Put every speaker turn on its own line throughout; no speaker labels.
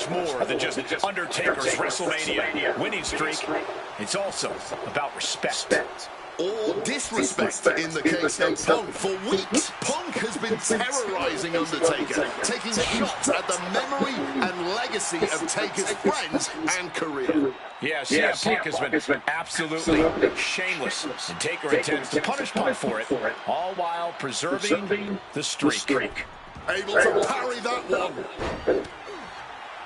much more than just Undertaker's WrestleMania winning streak. It's also about respect.
Or disrespect in the case of Punk. For weeks, Punk has been terrorizing Undertaker, taking shots at the memory and legacy of Taker's friends and career.
Yeah, Punk has been absolutely shameless, and Taker intends to punish Punk for it, all while preserving the streak.
Able to parry that one.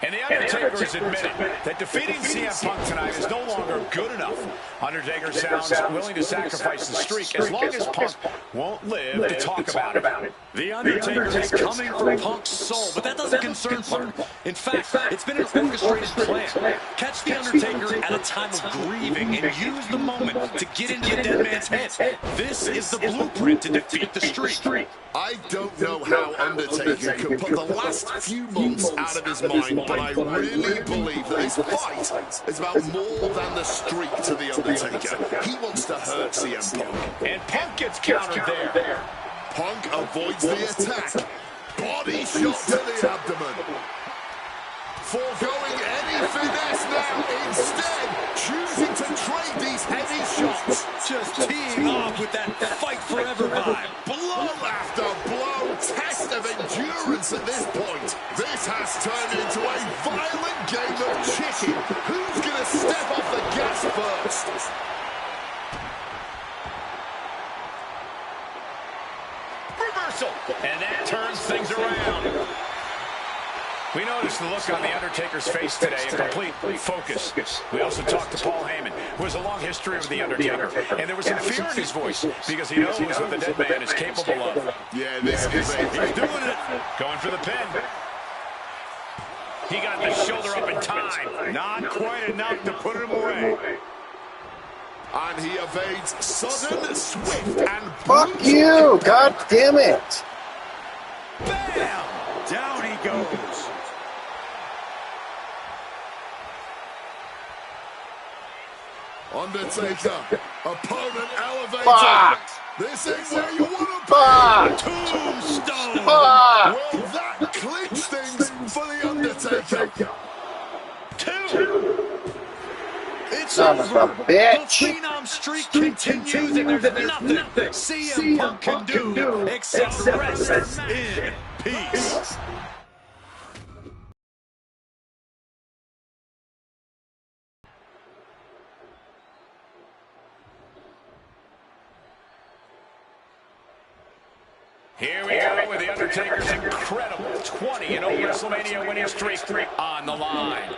And The Undertaker has admitted that defeating CM Punk tonight is no longer good enough. Undertaker sounds willing to sacrifice the streak as long as Punk won't live to talk about it.
The Undertaker is coming for Punk's soul, but that doesn't concern Punk. In fact, it's been an orchestrated plan. Catch The Undertaker at a time of grieving and use the moment to get into the dead man's head. This is the blueprint to defeat the streak.
I don't know how Undertaker could put the last few months out of his mind, but I really believe that this fight is about more than the streak to The Undertaker. He wants to hurt CM Punk.
And Punk gets countered there.
Punk avoids the attack. Body shot to the abdomen. Foregoing any finesse now, instead choosing to trade these heavy shots.
Just teeing off with that fight forever vibe.
Blow after blow, test of endurance at this point. This has turned into a violent game of chicken. Who's going to step off the gas first?
Reversal, and that turns things around. We noticed the look on The Undertaker's face today, a complete focus. We also talked to Paul Heyman, who has a long history with The Undertaker, and there was some fear in his voice because he knows what the dead man is capable of.
Yeah, this is it.
He's doing it. Going for the pin. He got the shoulder up in time. Not quite enough to put him away.
And he evades sudden, swift, and
fuck you! God damn it!
Bam! Down he goes.
Undertaker, opponent elevated.
Fuck!
This is where you want to be.
Tombstone.
Fuck!
Will that clinch things for The Undertaker?
Two.
It's
Son of a
over.
bitch.
The Phenom streak continues, and there's nothing CM Punk can do except rest in peace.
Here we go with The Undertaker's incredible 20-0 WrestleMania winning streak on the line.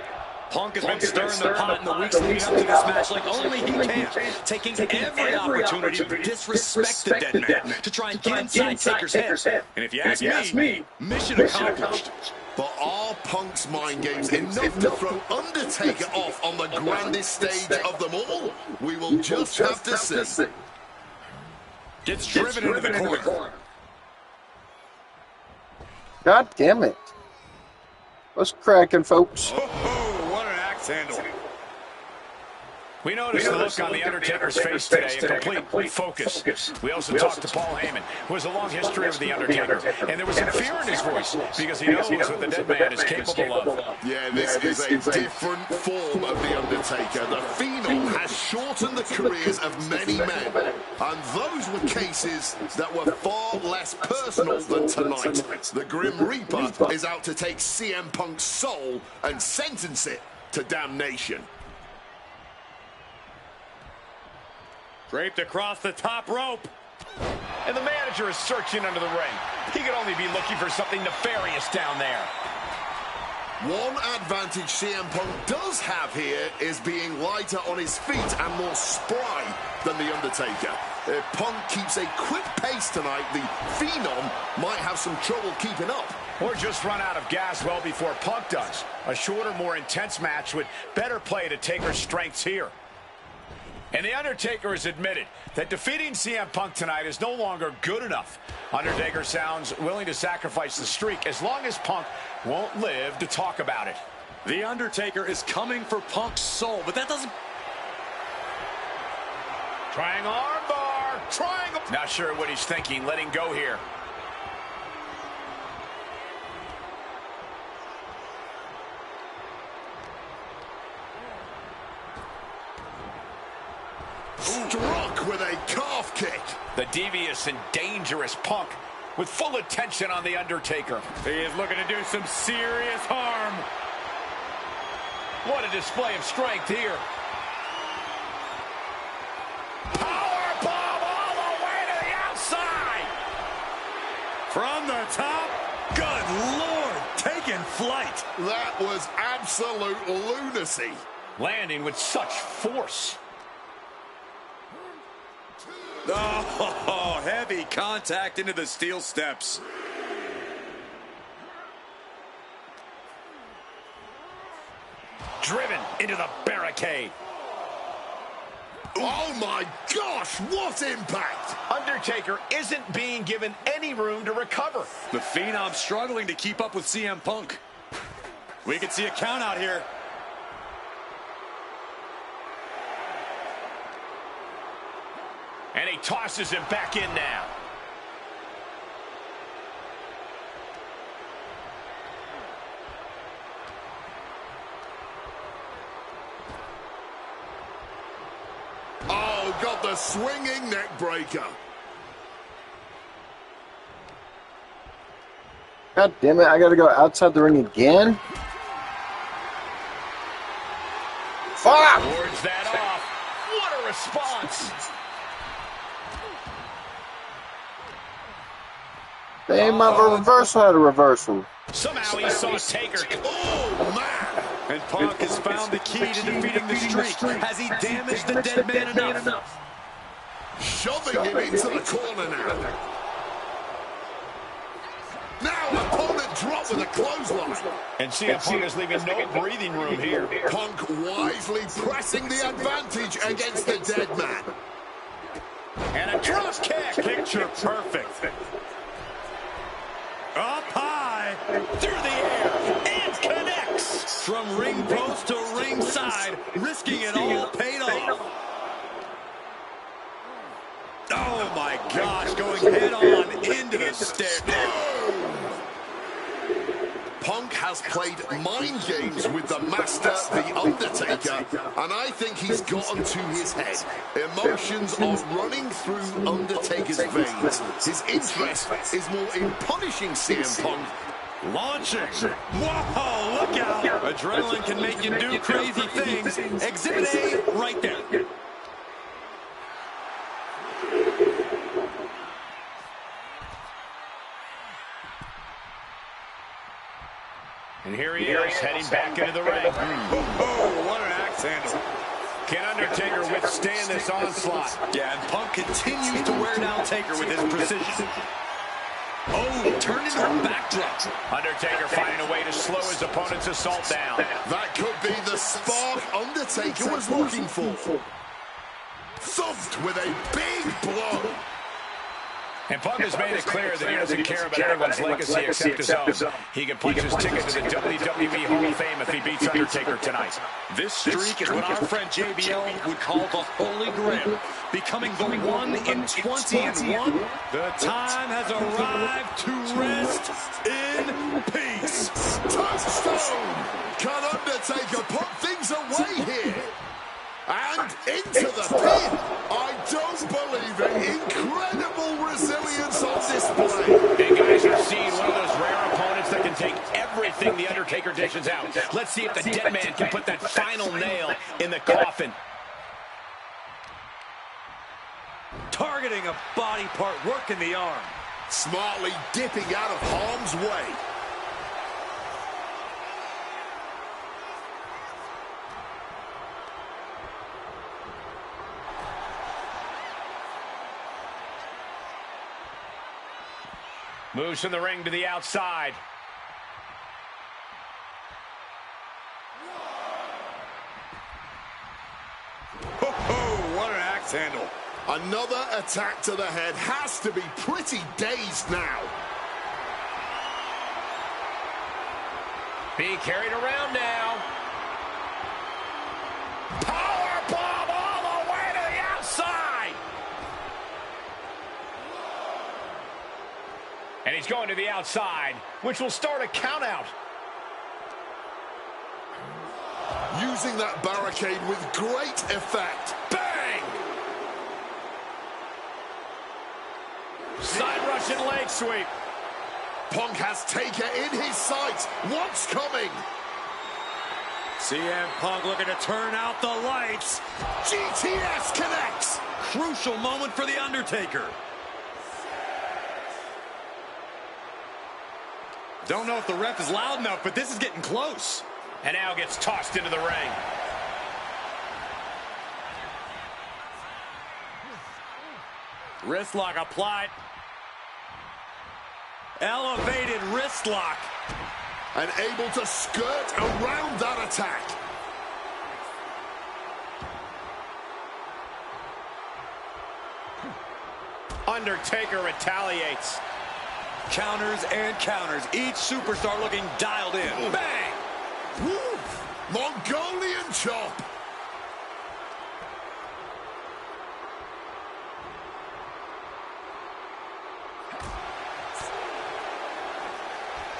Punk has been stirring the pot in the weeks leading up to this match like only he can, taking every opportunity to disrespect the dead man, to try and get inside Taker's head. And if you ask me, mission accomplished.
But are Punk's mind games enough to throw Undertaker off on the grandest stage of them all? We will just have to see.
Gets driven into the corner.
God damn it. What's cracking, folks?
Oh, what an axe handle. We noticed the look on The Undertaker's face today, a complete focus. We also talked to Paul Heyman, who has a long history with The Undertaker, and there was some fear in his voice because he knows what the dead man is capable of.
Yeah, this is a different form of The Undertaker. The Phenom has shortened the careers of many men, and those were cases that were far less personal than tonight. The Grim Reaper is out to take CM Punk's soul and sentence it to damnation.
Draped across the top rope. And the manager is searching under the ring. He could only be looking for something nefarious down there.
One advantage CM Punk does have here is being lighter on his feet and more spry than The Undertaker. If Punk keeps a quick pace tonight, the Phenom might have some trouble keeping up.
Or just run out of gas well before Punk does. A shorter, more intense match would better play to Taker's strengths here. And The Undertaker has admitted that defeating CM Punk tonight is no longer good enough. Undertaker sounds willing to sacrifice the streak as long as Punk won't live to talk about it.
The Undertaker is coming for Punk's soul, but that doesn't...
Triangle armbar. Triangle. Not sure what he's thinking, letting go here.
struck with a calf kick.
The devious and dangerous Punk with full attention on The Undertaker.
He is looking to do some serious harm.
What a display of strength here. Powerbomb all the way to the outside.
From the top. Good Lord, taking flight.
That was absolute lunacy.
Landing with such force.
Oh, heavy contact into the steel steps.
Driven into the barricade.
Oh my gosh, what impact!
Undertaker isn't being given any room to recover.
The Phenom struggling to keep up with CM Punk. We could see a count out here.
And he tosses him back in now.
Oh, got the swinging neck breaker.
God damn it, I gotta go outside the ring again? Fuck!
Wards that off. What a response.
They my reversal had a reversal.
Somehow he saw Taker.
Oh, man!
And Punk has found the key to defeating the streak. Has he damaged the dead man enough?
Shoving him into the corner now. Now, opponent dropped with a clothesline.
And CM Punk is leaving no breathing room here.
Punk wisely pressing the advantage against the dead man.
And a drop kick.
Picture perfect. Up high, through the air, and connects. From ring post to ring side, risking it all paid off. Oh my gosh, going head on into the stairs.
Punk has played mind games with the master, The Undertaker, and I think he's gotten to his head. Emotions are running through Undertaker's veins. His interest is more in punishing CM Punk.
Launching. Whoa, look out. Adrenaline can make you do crazy things. Exhibit A right there.
And here he is, heading back into the ring.
Oh, what an axe handle.
Can Undertaker withstand this onslaught?
Yeah, and Punk continues to wear down Taker with his precision. Oh, turned into a backdrop.
Undertaker finding a way to slow his opponent's assault down.
That could be the spark Undertaker was looking for. Thumped with a big blow.
And Punk has made it clear that he doesn't care about anyone's legacy except his own. He can punch his ticket to the WWE Hall of Fame if he beats Undertaker tonight.
This streak is what our friend JBL would call the Holy Grail. Becoming the 1 in 20-1. The time has arrived to rest in peace.
Touchstone! Can Undertaker put things away here? And into the pin. I don't believe it. Incredible resilience on display.
And guys are seeing one of those rare opponents that can take everything the Undertaker dishes out. Let's see if the dead man can put that final nail in the coffin.
Targeting a body part, working the arm.
Smartly dipping out of harm's way.
Moves from the ring to the outside.
Oh, what an axe handle.
Another attack to the head. Has to be pretty dazed now.
Being carried around now. Powerbomb all the way to the outside. And he's going to the outside, which will start a count out.
Using that barricade with great effect. Bang!
Russian leg sweep.
Punk has Taker in his sights. What's coming?
CM Punk looking to turn out the lights.
GTS connects.
Crucial moment for The Undertaker. Don't know if the ref is loud enough, but this is getting close.
And now gets tossed into the ring.
Wrist lock applied. Elevated wrist lock.
And able to skirt around that attack.
Undertaker retaliates.
Counters and counters. Each superstar looking dialed in.
Ooh.
Bang!
Woo. Mongolian chop.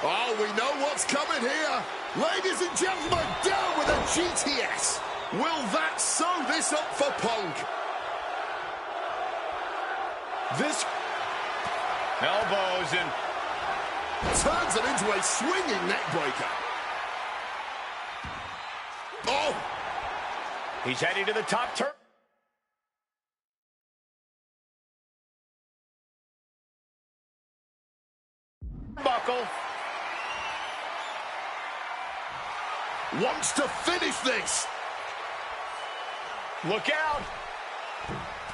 Oh, we know what's coming here. Ladies and gentlemen, down with a GTS. Will that sew this up for Punk?
This elbows and
turns it into a swinging neckbreaker. Oh!
He's heading to the top turn. Buckle.
Wants to finish this.
Look out.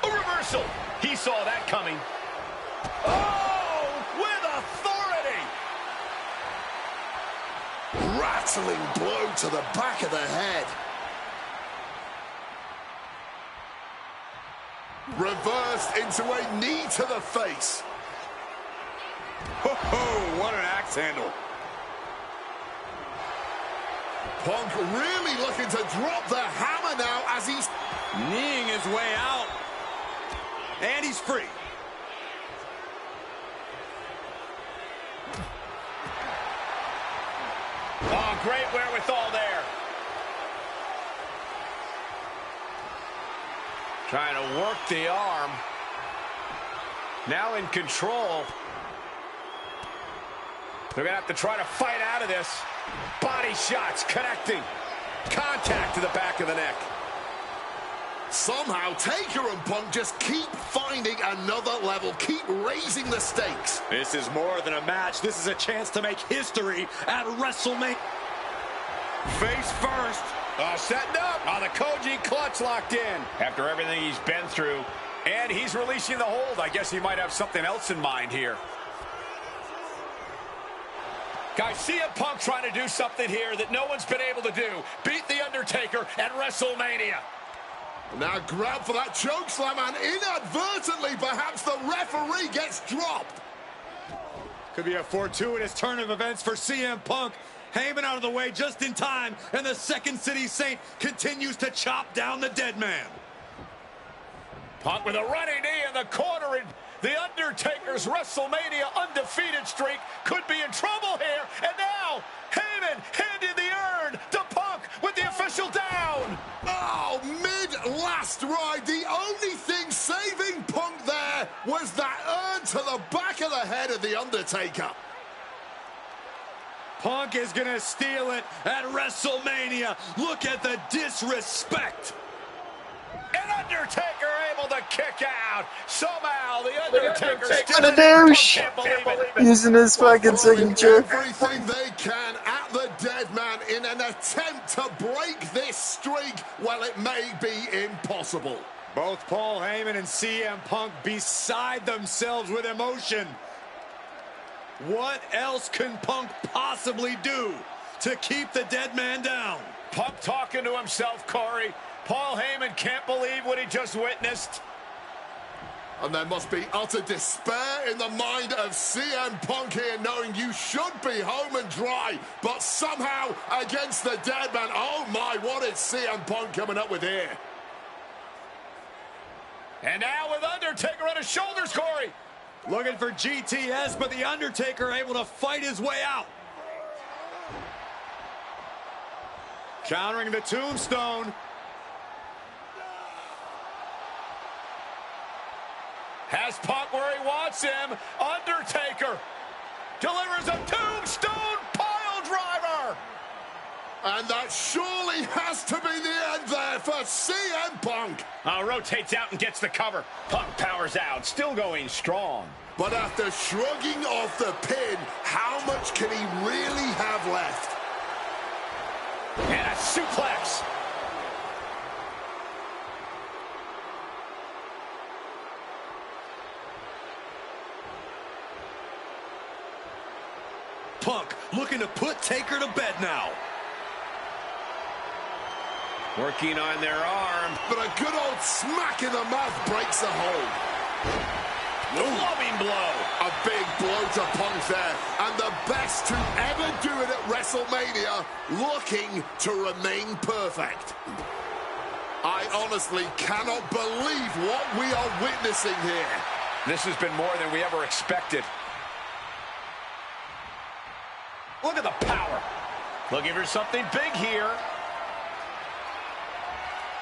A reversal. He saw that coming. Oh, with authority.
Rattling blow to the back of the head. Reversed into a knee to the face.
Oh, what an axe handle.
Punk really looking to drop the hammer now as he's
kneeing his way out. And he's free.
Oh, great wherewithal there. Trying to work the arm. Now in control. They're going to have to try to fight out of this. Body shots connecting. Contact to the back of the neck.
Somehow Taker and Punk just keep finding another level, keep raising the stakes.
This is more than a match. This is a chance to make history at WrestleMania. Face first.
Setting up. The Koji clutch locked in. After everything he's been through, and he's releasing the hold. I guess he might have something else in mind here. Guys, CM Punk trying to do something here that no one's been able to do. Beat The Undertaker at WrestleMania.
Now grab for that chokeslam, and inadvertently, perhaps the referee gets dropped.
Could be a fortuitous turn of events for CM Punk. Heyman out of the way just in time, and the Second City Saint continues to chop down the dead man.
Punk with a running knee in the corner, and The Undertaker's WrestleMania undefeated streak could be in trouble here. And now, Heyman handed the urn to Punk with the official down.
Oh, mid-last ride. The only thing saving Punk there was that urn to the back of the head of The Undertaker.
Punk is going to steal it at WrestleMania. Look at the disrespect.
And Undertaker able to kick out. Somehow the Undertaker
What a douche! Using his fucking signature.
Everything they can at the dead man in an attempt to break this streak. Well, it may be impossible.
Both Paul Heyman and CM Punk beside themselves with emotion. What else can Punk possibly do to keep the dead man down?
Punk talking to himself, Corey. Paul Heyman can't believe what he just witnessed.
And there must be utter despair in the mind of CM Punk here, knowing you should be home and dry, but somehow against the dead man. Oh my, what is CM Punk coming up with here?
And now with Undertaker on his shoulders, Corey.
Looking for GTS, but the Undertaker able to fight his way out. Countering the tombstone.
Has Punk where he wants him. Undertaker delivers a tombstone pile driver.
And that surely has to be the end there for CM Punk.
Rotates out and gets the cover. Punk powers out, still going strong.
But after shrugging off the pin, how much can he really have left?
And a suplex.
Punk looking to put Taker to bed now.
Working on their arm.
But a good old smack in the mouth breaks the hold.
Loving blow.
A big blow to Punk there. And the best to ever do it at WrestleMania, looking to remain perfect. I honestly cannot believe what we are witnessing here.
This has been more than we ever expected. Look at the power. Looking for something big here.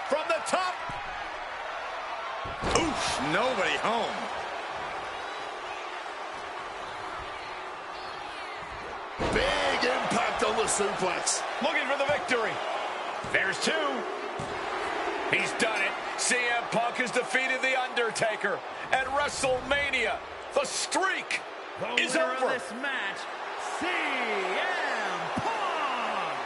From the top.
Oof, nobody home.
Big impact on the suplex.
Looking for the victory. There's two. He's done it. CM Punk has defeated The Undertaker at WrestleMania. The streak is over.
Of this match, CM Punk.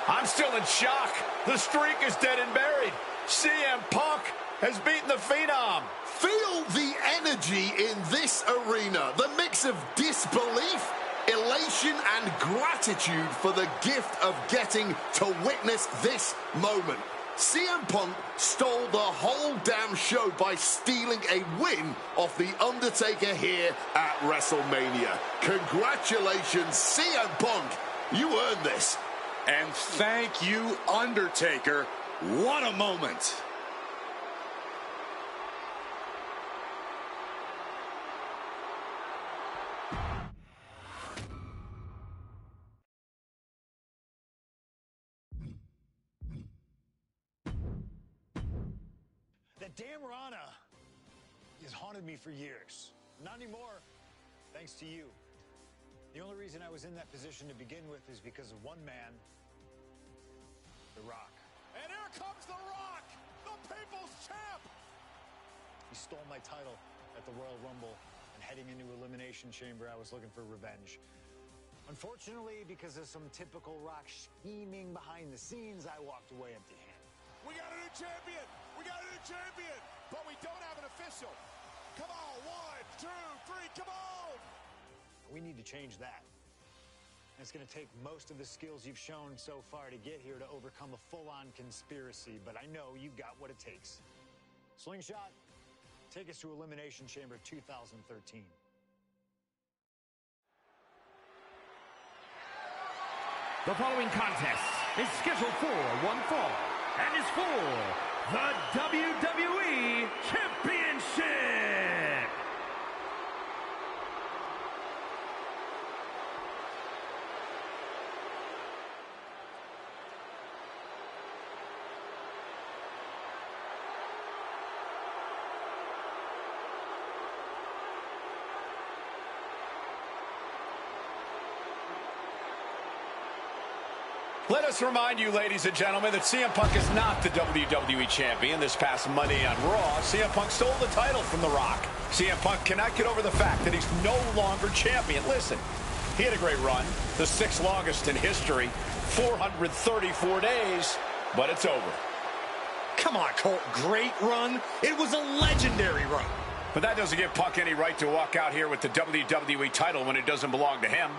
I'm still in shock. The streak is dead and buried. CM Punk has beaten the Phenom.
Feel the energy in this arena. The mix of disbelief, elation, and gratitude for the gift of getting to witness this moment. CM Punk stole the whole damn show by stealing a win off The Undertaker here at WrestleMania. Congratulations, CM Punk. You earned this.
And thank you, Undertaker. What a moment.
That damn Rana has haunted me for years. Not anymore, thanks to you. The only reason I was in that position to begin with is because of one man, The Rock.
And here comes The Rock, the People's Champ.
He stole my title at the Royal Rumble, and heading into Elimination Chamber, I was looking for revenge. Unfortunately, because of some typical Rock scheming behind the scenes, I walked away empty-handed.
We got a new champion. We got a new champion. But we don't have an official. Come on, 1, 2, 3, come on.
We need to change that. And it's going to take most of the skills you've shown so far to get here to overcome a full-on conspiracy, but I know you've got what it takes. Slingshot, take us to Elimination Chamber 2013.
The following contest is scheduled for one fall and is for the WWE Championship.
Let us remind you, ladies and gentlemen, that CM Punk is not the WWE Champion. This past Monday on Raw, CM Punk stole the title from The Rock. CM Punk cannot get over the fact that he's no longer champion. Listen, he had a great run, the 6th longest in history, 434 days, but it's over.
Come on, Colt. Great run. It was a legendary run.
But that doesn't give Punk any right to walk out here with the WWE title when it doesn't belong to him.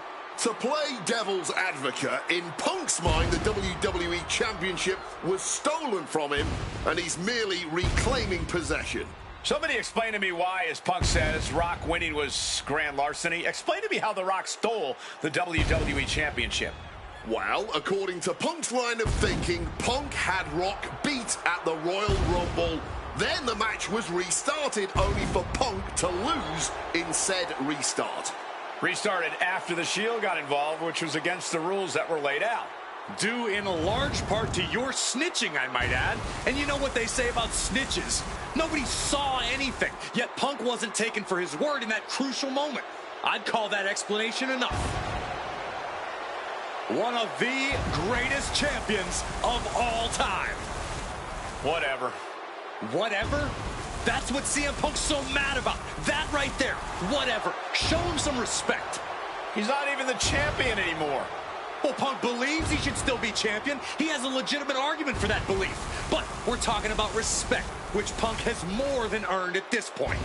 To play devil's advocate, in Punk's mind, the WWE Championship was stolen from him, and he's merely reclaiming possession.
Somebody explain to me why, as Punk says, Rock winning was grand larceny. Explain to me how The Rock stole the WWE Championship.
Well, according to Punk's line of thinking, Punk had Rock beat at the Royal Rumble. Then the match was restarted, only for Punk to lose in said restart.
Restarted after the Shield got involved, which was against the rules that were laid out.
Due in a large part to your snitching, I might add. And you know what they say about snitches. Nobody saw anything, yet Punk wasn't taken for his word in that crucial moment. I'd call that explanation enough. One of the greatest champions of all time.
Whatever.
Whatever? That's what CM Punk's so mad about. That right there. Whatever. Show him some respect.
He's not even the champion anymore.
Well, Punk believes he should still be champion. He has a legitimate argument for that belief. But we're talking about respect, which Punk has more than earned at this point.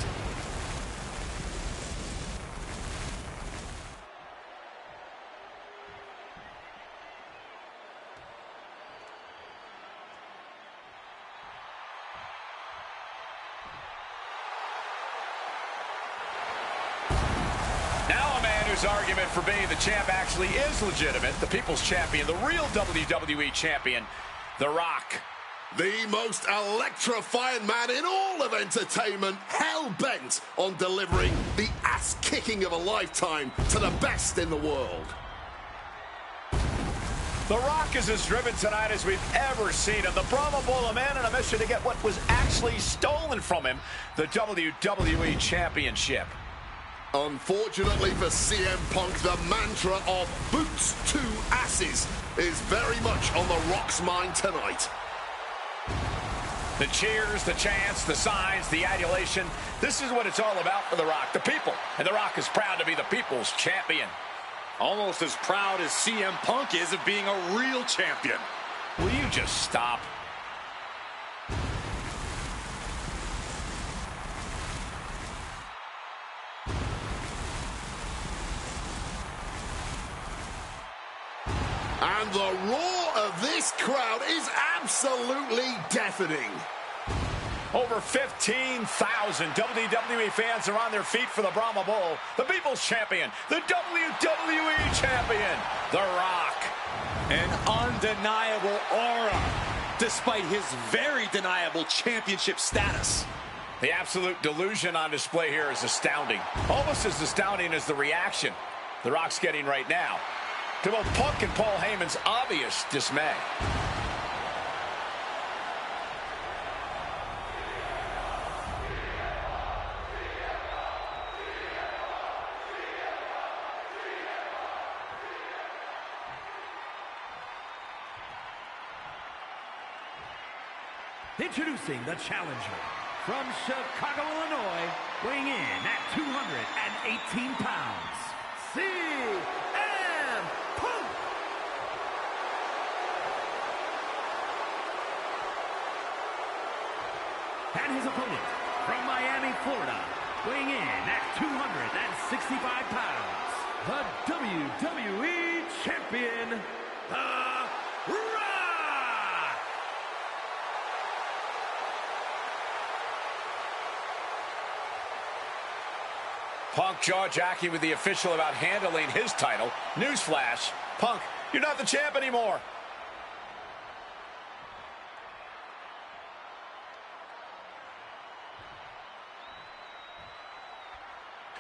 His argument for being the champ actually is legitimate. The people's champion, the real WWE champion, The Rock.
The most electrifying man in all of entertainment, hell-bent on delivering the ass-kicking of a lifetime to the best in the world.
The Rock is as driven tonight as we've ever seen him. The Brahma Bull, a man on a mission to get what was actually stolen from him, the WWE Championship.
Unfortunately for CM Punk, the mantra of boots to asses is very much on The Rock's mind tonight.
The cheers, the chants, the signs, the adulation. This is what it's all about for The Rock, the people. And The Rock is proud to be the people's champion.
Almost as proud as CM Punk is of being a real champion.
Will you just stop?
And the roar of this crowd is absolutely deafening.
Over 15,000 WWE fans are on their feet for the Brahma Bull, the People's Champion, the WWE Champion, The Rock.
An undeniable aura, despite his very deniable championship status.
The absolute delusion on display here is astounding. Almost as astounding as the reaction The Rock's getting right now to both Punk and Paul Heyman's obvious dismay.
Introducing the challenger from Chicago, Illinois, weighing in at 218 pounds, CM Punk. And his opponent from Miami, Florida, weighing in at 265 pounds, the WWE Champion, The Rock.
Punk jaw-jacking with the official about handling his title. Newsflash, Punk, you're not the champ anymore.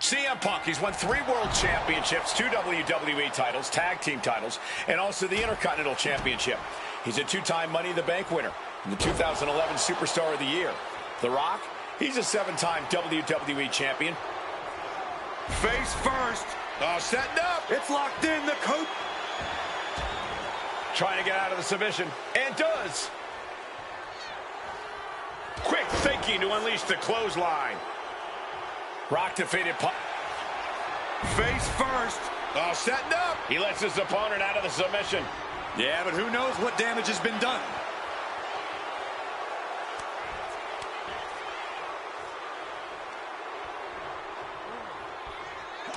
CM Punk, he's won 3 world championships, 2 WWE titles, tag team titles, and also the Intercontinental Championship. He's a 2-time Money in the Bank winner and the 2011 Superstar of the Year. The Rock, he's a 7-time WWE champion.
Face first.
Setting up.
It's locked in, the coat.
Trying to get out of the submission. And does. Quick thinking to unleash the clothesline. Rock defeated Punk.
Face first.
Setting up. He lets his opponent out of the submission.
Yeah, but who knows what damage has been done.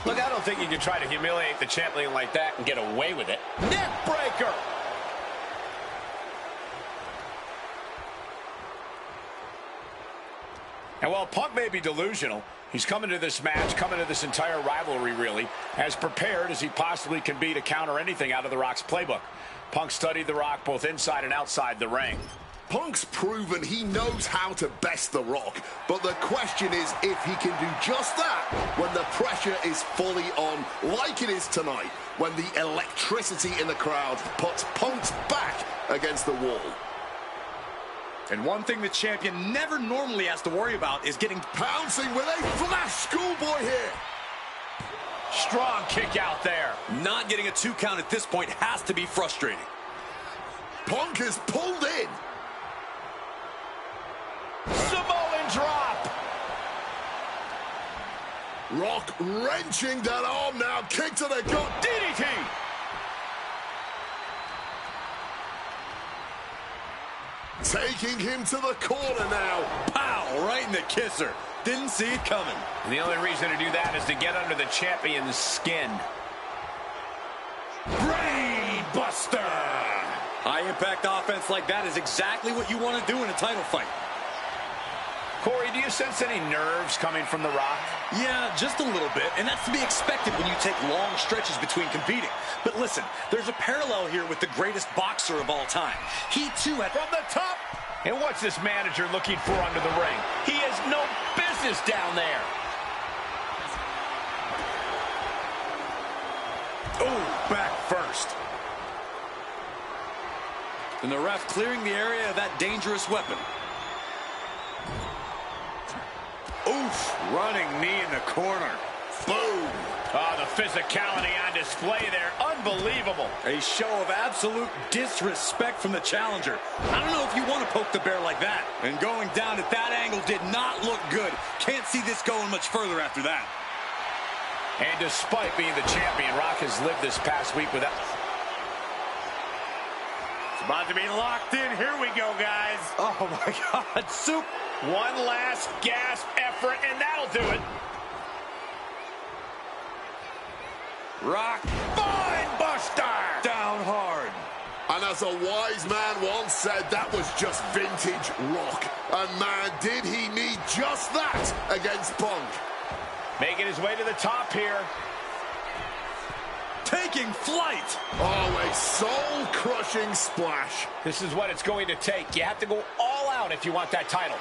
Look, I don't think you can try to humiliate the champion like that and get away with it. Neck breaker. And while Punk may be delusional, he's coming to this match, coming to this entire rivalry, really, as prepared as he possibly can be to counter anything out of The Rock's playbook. Punk studied The Rock both inside and outside the ring.
Punk's proven he knows how to best The Rock, but the question is if he can do just that when the pressure is fully on, like it is tonight, when the electricity in the crowd puts Punk's back against the wall.
And one thing the champion never normally has to worry about is getting...
Pouncing with a flash schoolboy here.
Strong kick out there.
Not getting a 2 count at this point has to be frustrating.
Punk is pulled in.
Samoan drop.
Rock wrenching that arm now. Kick to the gut.
DDT.
Taking him to the corner now.
Pow! Right in the kisser. Didn't see it coming.
And the only reason to do that is to get under the champion's skin. Brain Buster.
High-impact offense like that is exactly what you want to do in a title fight.
Corey, do you sense any nerves coming from The Rock?
Yeah, just a little bit, and that's to be expected when you take long stretches between competing. But listen, there's a parallel here with the greatest boxer of all time. He, too, had...
From the top! And what's this manager looking for under the ring? He has no business down there.
Oh, back first. And the ref clearing the area of that dangerous weapon. Oof, running knee in the corner.
Boom.
Oh, the physicality on display there. Unbelievable.
A show of absolute disrespect from the challenger. I don't know if you want to poke the bear like that. And going down at that angle did not look good. Can't see this going much further after that.
And despite being the champion, Rock has lived this past week without...
It's about to be locked in. Here we go, guys. Oh, my God. Soup.
One last gasp effort, and that'll do it.
Rock.
Spine buster!
Down hard.
And as a wise man once said, that was just vintage Rock. And man, did he need just that against Punk.
Making his way to the top here.
Taking flight.
Oh, a soul-crushing splash.
This is what it's going to take. You have to go all out if you want that title.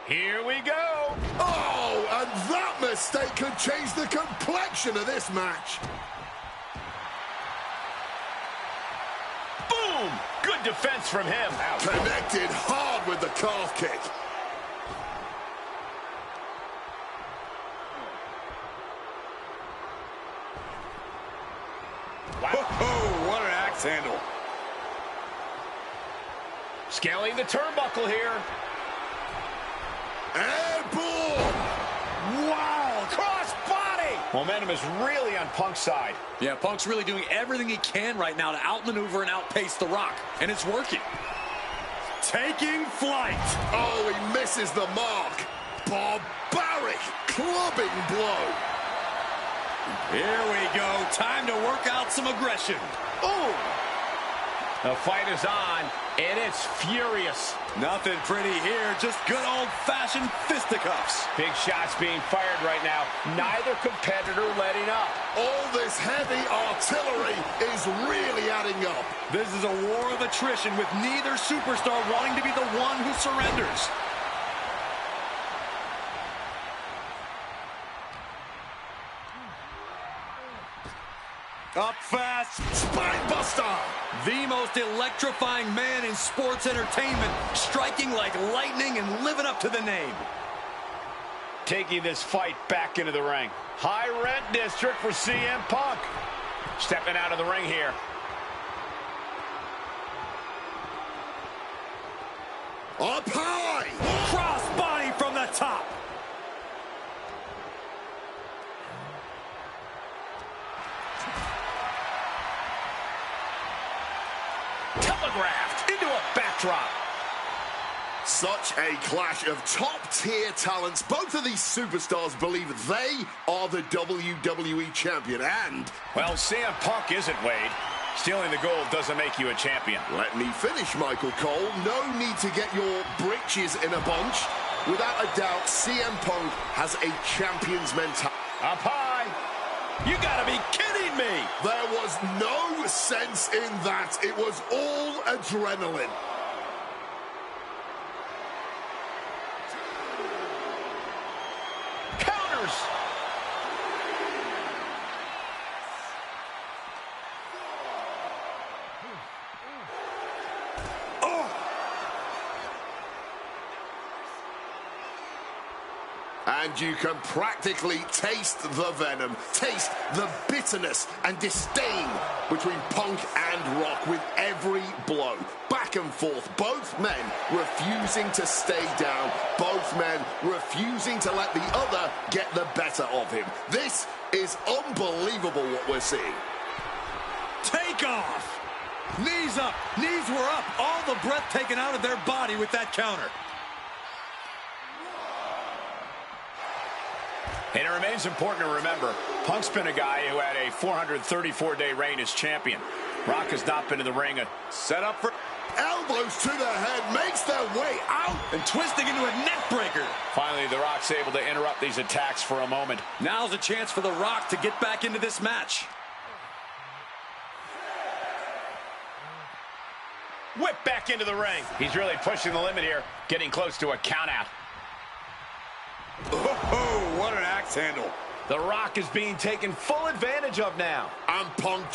Here we go.
Oh, and that mistake could change the complexion of this match.
Boom! Good defense from him. Ouch.
Connected hard with the calf kick.
Wow.
Oh, what an axe handle.
Scaling the turnbuckle here.
Airborne!
Wow! Cross body! Momentum is really on Punk's side.
Yeah, Punk's really doing everything he can right now to outmaneuver and outpace The Rock. And it's working. Taking flight.
Oh, he misses the mark. Barbaric clubbing blow.
Here we go. Time to work out some aggression.
Ooh! The fight is on, and it's furious.
Nothing pretty here, just good old-fashioned fisticuffs.
Big shots being fired right now. Neither competitor letting up.
All this heavy artillery is really adding up.
This is a war of attrition with neither superstar wanting to be the one who surrenders. Up fast.
Spine buster.
The most electrifying man in sports entertainment, striking like lightning and living up to the name.
Taking this fight back into the ring. High rent district for CM Punk. Stepping out of the ring here.
Up high.
Cross body from the top.
Telegraphed into a backdrop.
Such a clash of top-tier talents. Both of these superstars believe they are the WWE champion. And,
well, CM Punk isn't, Wade. Stealing the gold doesn't make you a champion.
Let me finish, Michael Cole. No need to get your britches in a bunch. Without a doubt, CM Punk has a champion's mentality.
Up high. You gotta be kidding me.
There was no sense in that. It was all adrenaline.
Counters.
And you can practically taste the venom, taste the bitterness and disdain between Punk and Rock with every blow. Back and forth, both men refusing to stay down, both men refusing to let the other get the better of him. This is unbelievable what we're seeing.
Take off! Knees up, knees were up, all the breath taken out of their body with that counter.
And it remains important to remember, Punk's been a guy who had a 434-day reign as champion. Rock has not been in the ring. Set up for...
Elbows to the head, makes their way out.
And twisting into a neck breaker.
Finally, The Rock's able to interrupt these attacks for a moment.
Now's a chance for The Rock to get back into this match.
Whip back into the ring. He's really pushing the limit here, getting close to a countout.
Oh, what an axe handle.
The Rock is being taken full advantage of now.
And Punk,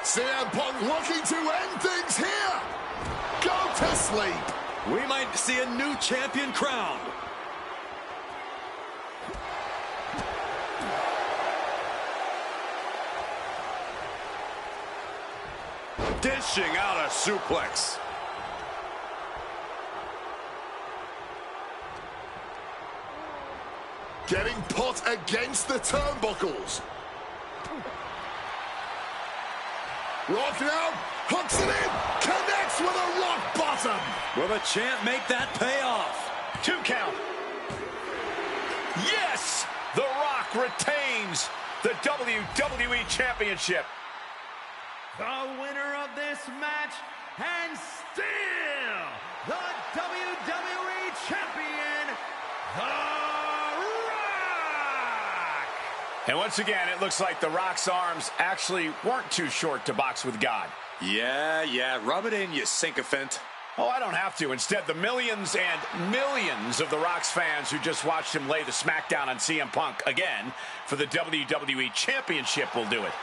CM Punk looking to end things here. Go to sleep.
We might see a new champion crowned.
Dishing out a suplex. Getting put against the turnbuckles. Rock now, hooks it in, connects with a rock bottom.
Will the champ make that pay off?
2 count. Yes! The Rock retains the WWE Championship.
The winner of this match, and still the WWE Champion, The Rock!
And once again, it looks like The Rock's arms actually weren't too short to box with God.
Yeah, rub it in, you sycophant.
Oh, I don't have to. Instead, the millions and millions of The Rock's fans who just watched him lay the smackdown on CM Punk again for the WWE Championship will do it.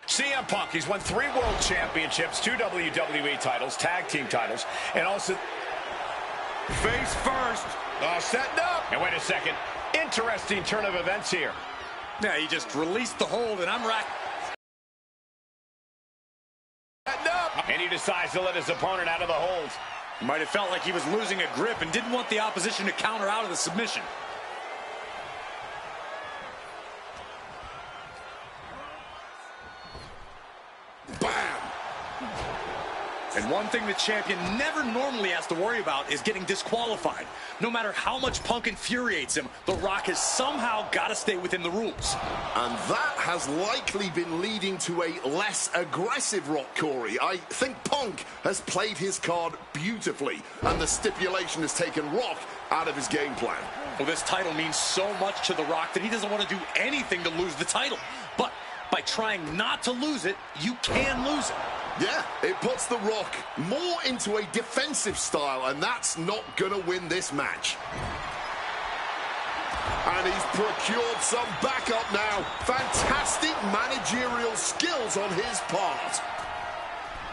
CM Punk, he's won 3 World Championships, 2 WWE titles, tag team titles, and also...
Face first. Setting up.
And wait a second. Interesting turn of events here.
Yeah, he just released the hold, and I'm racked.
Setting up.
And he decides to let his opponent out of the hold.
He might have felt like he was losing a grip and didn't want the opposition to counter out of the submission. And one thing the champion never normally has to worry about is getting disqualified. No matter how much Punk infuriates him, The Rock has somehow got to stay within the rules.
And that has likely been leading to a less aggressive Rock, Corey. I think Punk has played his card beautifully, and the stipulation has taken Rock out of his game plan.
Well, this title means so much to The Rock that he doesn't want to do anything to lose the title. But by trying not to lose it, you can lose it.
Yeah, it puts The Rock more into a defensive style, and that's not going to win this match. And he's procured some backup now. Fantastic managerial skills on his part.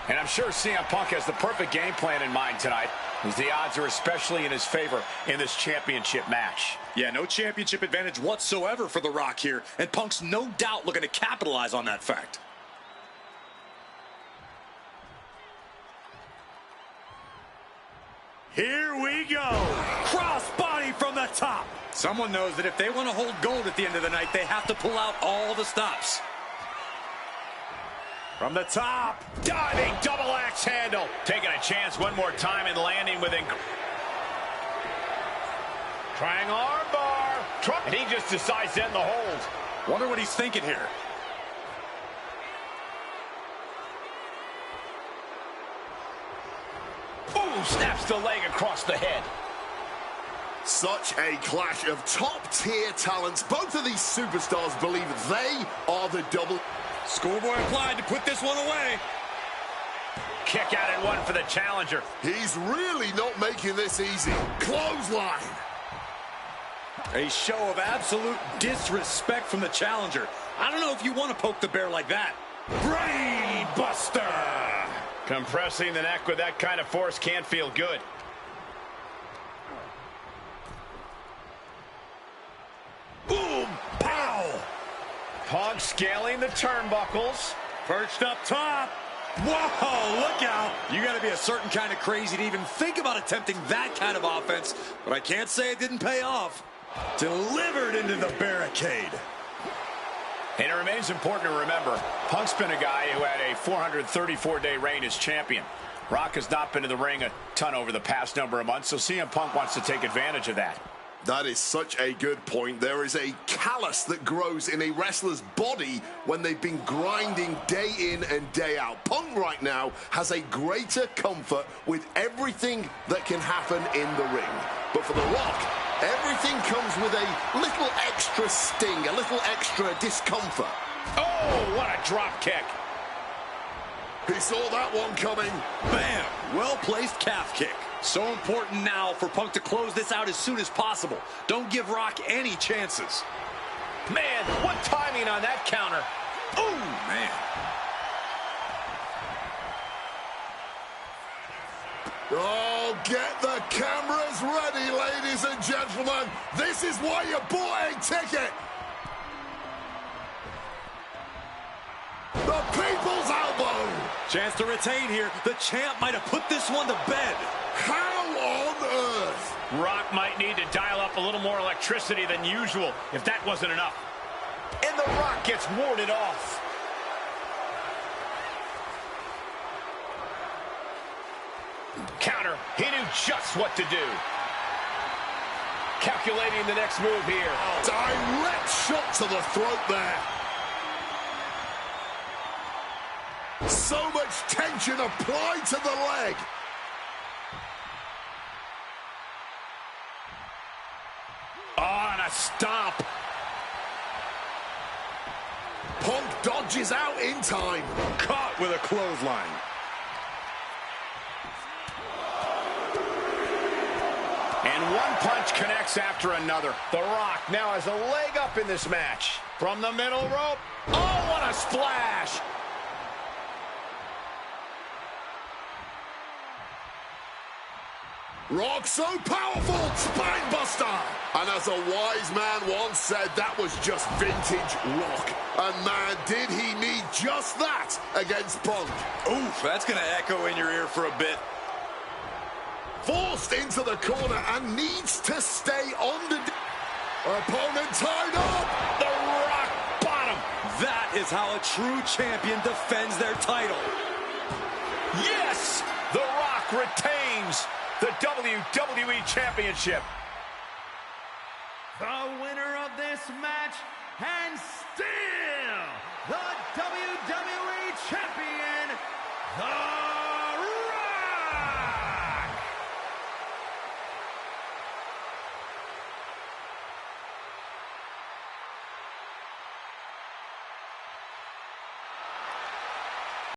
And I'm sure CM Punk has the perfect game plan in mind tonight, as the odds are especially in his favor in this championship match.
Yeah, no championship advantage whatsoever for The Rock here, and Punk's no doubt looking to capitalize on that fact. Here we go. Crossbody from the top. Someone knows that if they want to hold gold at the end of the night, they have to pull out all the stops. From the top.
Diving double axe handle. Taking a chance one more time and landing within. Trying arm bar. And he just decides to end the hold.
Wonder what he's thinking here.
Ooh, snaps the leg across the head.
Such a clash of top-tier talents. Both of these superstars believe they are the double.
Schoolboy applied to put this one away.
Kick out and one for the challenger.
He's really not making this easy. Clothesline.
A show of absolute disrespect from the challenger. I don't know if you want to poke the bear like that. Brain Buster.
Compressing the neck with that kind of force can't feel good.
Boom! Pow!
Punk scaling the turnbuckles.
Perched up top. Whoa, look out. You got to be a certain kind of crazy to even think about attempting that kind of offense. But I can't say it didn't pay off. Delivered into the barricade.
And it remains important to remember, Punk's been a guy who had a 434-day reign as champion. Rock has not been in the ring a ton over the past number of months, so CM Punk wants to take advantage of that.
That is such a good point. There is a callus that grows in a wrestler's body when they've been grinding day in and day out. Punk right now has a greater comfort with everything that can happen in the ring. But for The Rock, everything comes with a little extra sting, a little extra discomfort.
Oh, what a drop kick.
He saw that one coming.
Bam! Well-placed calf kick. So important now for Punk to close this out as soon as possible. Don't give Rock any chances.
Man, what timing on that counter.
Ooh, man.
Oh, get the cameras ready, ladies and gentlemen. This is why you bought a ticket. The people's elbow.
Chance to retain here. The champ might have put this one to bed.
How on earth?
Rock might need to dial up a little more electricity than usual if that wasn't enough. And The Rock gets warded off. Counter. He knew just what to do. Calculating the next move here.
Direct shot to the throat there. So much tension applied to the leg.
Oh, and a stomp.
Punk dodges out in time.
Caught with a clothesline.
And one punch connects after another. The Rock now has a leg up in this match. From the middle rope. Oh, what a splash.
Rock so powerful, spine buster. And as a wise man once said, that was just vintage Rock. And man, did he need just that against Punk.
Oof, that's going to echo in your ear for a bit.
Forced into the corner and needs to stay on the... Opponent tied up.
The Rock bottom.
That is how a true champion defends their title.
Yes! The Rock retains the WWE Championship.
The winner of this match, and still the WWE Champion,